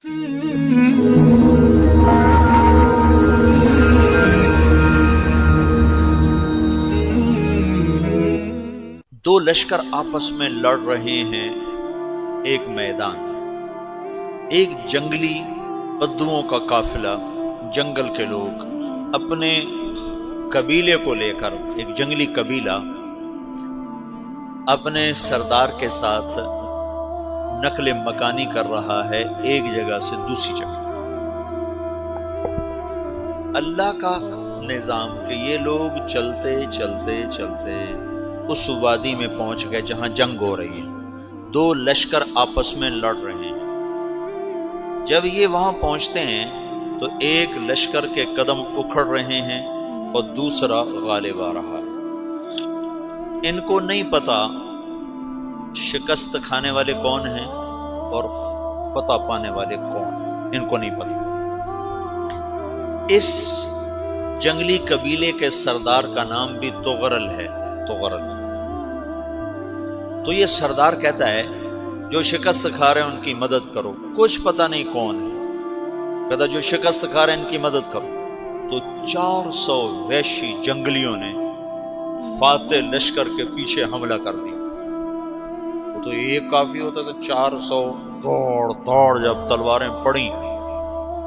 دو لشکر آپس میں لڑ رہے ہیں ایک میدان میں۔ ایک جنگلی بدوؤں کا قافلہ، جنگل کے لوگ اپنے قبیلے کو لے کر، ایک جنگلی قبیلہ اپنے سردار کے ساتھ نقل مکانی کر رہا ہے ایک جگہ سے دوسری جگہ۔ اللہ کا نظام کہ یہ لوگ چلتے چلتے چلتے اس وادی میں پہنچ گئے جہاں جنگ ہو رہی ہے، دو لشکر آپس میں لڑ رہے ہیں۔ جب یہ وہاں پہنچتے ہیں تو ایک لشکر کے قدم اکھڑ رہے ہیں اور دوسرا غالب آ رہا ہے۔ ان کو نہیں پتا شکست کھانے والے کون ہیں اور فتح پانے والے کون ہیں، ان کو نہیں پتا۔ اس جنگلی قبیلے کے سردار کا نام بھی تغرل ہے، تغرل۔ تو یہ سردار کہتا ہے جو شکست کھا رہے ہیں ان کی مدد کرو، کچھ پتہ نہیں کون ہے، کہتا جو شکست کھا رہے ہیں ان کی مدد کرو۔ تو 400 وحشی جنگلیوں نے فاتح لشکر کے پیچھے حملہ کر دیا۔ تو ایک کافی ہوتا تو 400 دوڑ دوڑ جب تلواریں پڑیں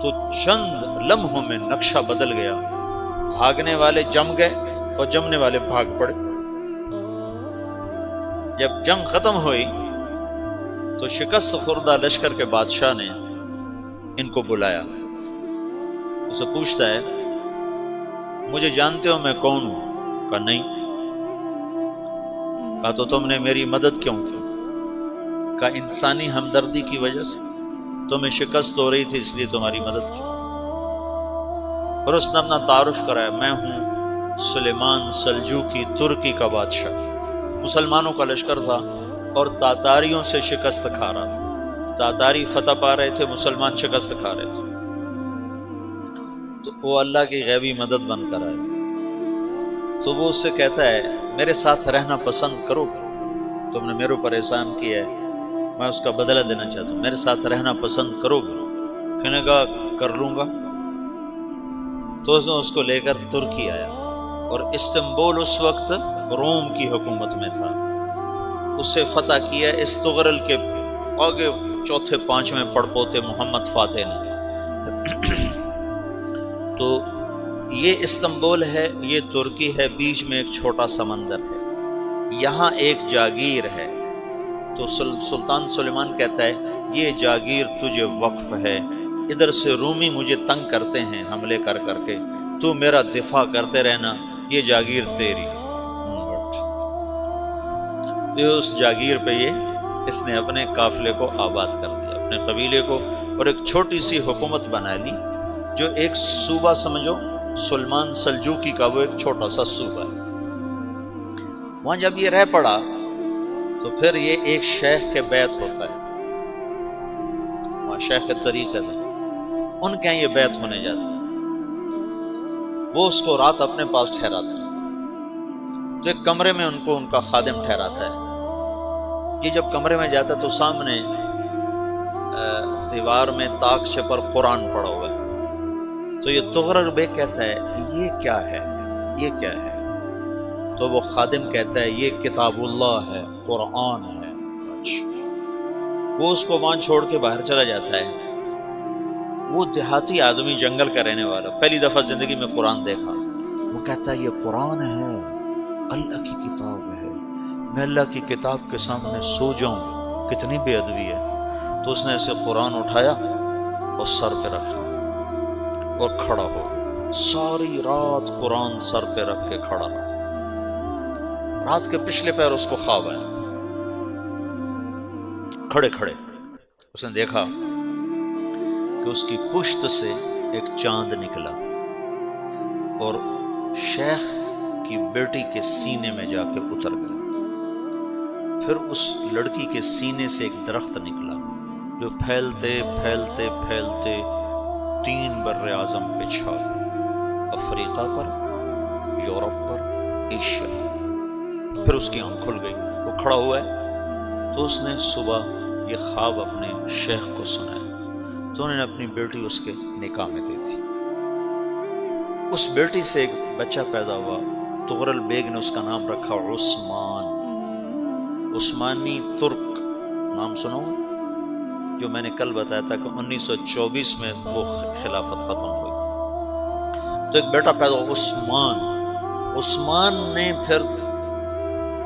تو چند لمحوں میں نقشہ بدل گیا، بھاگنے والے جم گئے اور جمنے والے بھاگ پڑے۔ جب جنگ ختم ہوئی تو شکست خوردہ لشکر کے بادشاہ نے ان کو بلایا، اسے پوچھتا ہے مجھے جانتے ہو میں کون ہوں؟ کہا نہیں۔ کہا تو تم نے میری مدد کیوں کی؟ کہا انسانی ہمدردی کی وجہ سے، تمہیں شکست ہو رہی تھی اس لیے تمہاری مدد کی۔ اور اس نے اپنا تعارف کرایا، میں ہوں سلیمان سلجوقی ترکی کا بادشاہ۔ مسلمانوں کا لشکر تھا اور تاتاریوں سے شکست کھا رہا تھا، تاتاری فتح پا رہے تھے، مسلمان شکست کھا رہے تھے۔ تو وہ اللہ کی غیبی مدد بن کر آئے۔ تو وہ اس سے کہتا ہے میرے ساتھ رہنا پسند کرو، تم نے میرے اوپر احسان کیا ہے، میں اس کا بدلہ دینا چاہتا ہوں، میرے ساتھ رہنا پسند کرو گے؟ کہنے کا کر لوں گا۔ تو اس نے اس کو لے کر ترکی آیا، اور استنبول اس وقت روم کی حکومت میں تھا، اسے فتح کیا اس تغرل کے آگے چوتھے پانچویں پڑپوتے محمد فاتح نے۔ تو یہ استنبول ہے، یہ ترکی ہے، بیچ میں ایک چھوٹا سمندر ہے، یہاں ایک جاگیر ہے۔ تو سلطان سلیمان کہتا ہے یہ جاگیر تجھے وقف ہے، ادھر سے رومی مجھے تنگ کرتے ہیں حملے کر کر کے، تو میرا دفاع کرتے رہنا، یہ جاگیر تیری۔ اس جاگیر پہ اس نے اپنے قافلے کو آباد کر دیا، اپنے قبیلے کو، اور ایک چھوٹی سی حکومت بنا لی، جو ایک صوبہ سمجھو سلمان سلجوقی کا، وہ ایک چھوٹا سا صوبہ ہے۔ وہاں جب یہ رہ پڑا تو پھر یہ ایک شیخ کے بیت ہوتا ہے، وہاں شیخ طریقہ میں ان کے یہ بیت ہونے جاتا ہے، وہ اس کو رات اپنے پاس ٹھہراتا ہے، تو ایک کمرے میں ان کو ان کا خادم ٹھہراتا ہے۔ یہ جب کمرے میں جاتا ہے تو سامنے دیوار میں طاقچے پر قرآن پڑا ہوا ہے۔ تو یہ تغرل بیگ کہتا ہے یہ کیا ہے، یہ کیا ہے؟ تو وہ خادم کہتا ہے یہ کتاب اللہ ہے، قرآن ہے۔ وہ اس کو وہاں چھوڑ کے باہر چلا جاتا ہے۔ وہ دیہاتی آدمی، جنگل کا رہنے والا، پہلی دفعہ زندگی میں قرآن دیکھا، وہ کہتا ہے یہ قرآن ہے، اللہ کی کتاب ہے، میں اللہ کی کتاب کے سامنے سو جاؤں، کتنی بے ادبی ہے۔ تو اس نے اسے قرآن اٹھایا اور سر پہ رکھا اور کھڑا ہو، ساری رات قرآن سر پہ رکھ کے کھڑا رہا۔ رات کے پچھلے پہر اس کو خواب آیا، کھڑے کھڑے اس نے دیکھا کہ اس کی پشت سے ایک چاند نکلا اور شیخ کی بیٹی کے سینے میں جا کے اتر گیا۔ پھر اس لڑکی کے سینے سے ایک درخت نکلا جو پھیلتے پھیلتے پھیلتے 3 بر اعظم پہ چھا گیا، افریقہ پر، یورپ پر، ایشیا۔ پھر اس کی آنکھ کھل گئی، وہ کھڑا ہوا ہے۔ تو اس نے صبح یہ خواب اپنے شیخ کو سنایا، تو انہوں نے اپنی بیٹی اس کے نکاح میں دے دی۔ اس بیٹی سے ایک بچہ پیدا ہوا، تغرل بیگ نے اس کا نام رکھا عثمان، عثمانی ترک نام سنو، جو میں نے کل بتایا تھا کہ 1924 میں وہ خلافت ختم ہوئی۔ تو ایک بیٹا پیدا ہوا عثمان۔ عثمان نے پھر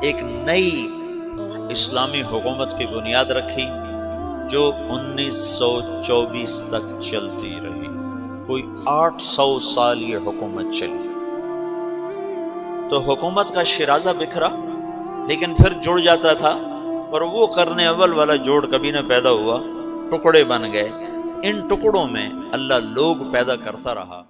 ایک نئی اسلامی حکومت کی بنیاد رکھی جو 1924 تک چلتی رہی، کوئی 800 سال یہ حکومت چلی۔ تو حکومت کا شیرازہ بکھرا لیکن پھر جڑ جاتا تھا، اور وہ قرن اول والا جوڑ کبھی نہ پیدا ہوا، ٹکڑے بن گئے۔ ان ٹکڑوں میں اللہ لوگ پیدا کرتا رہا۔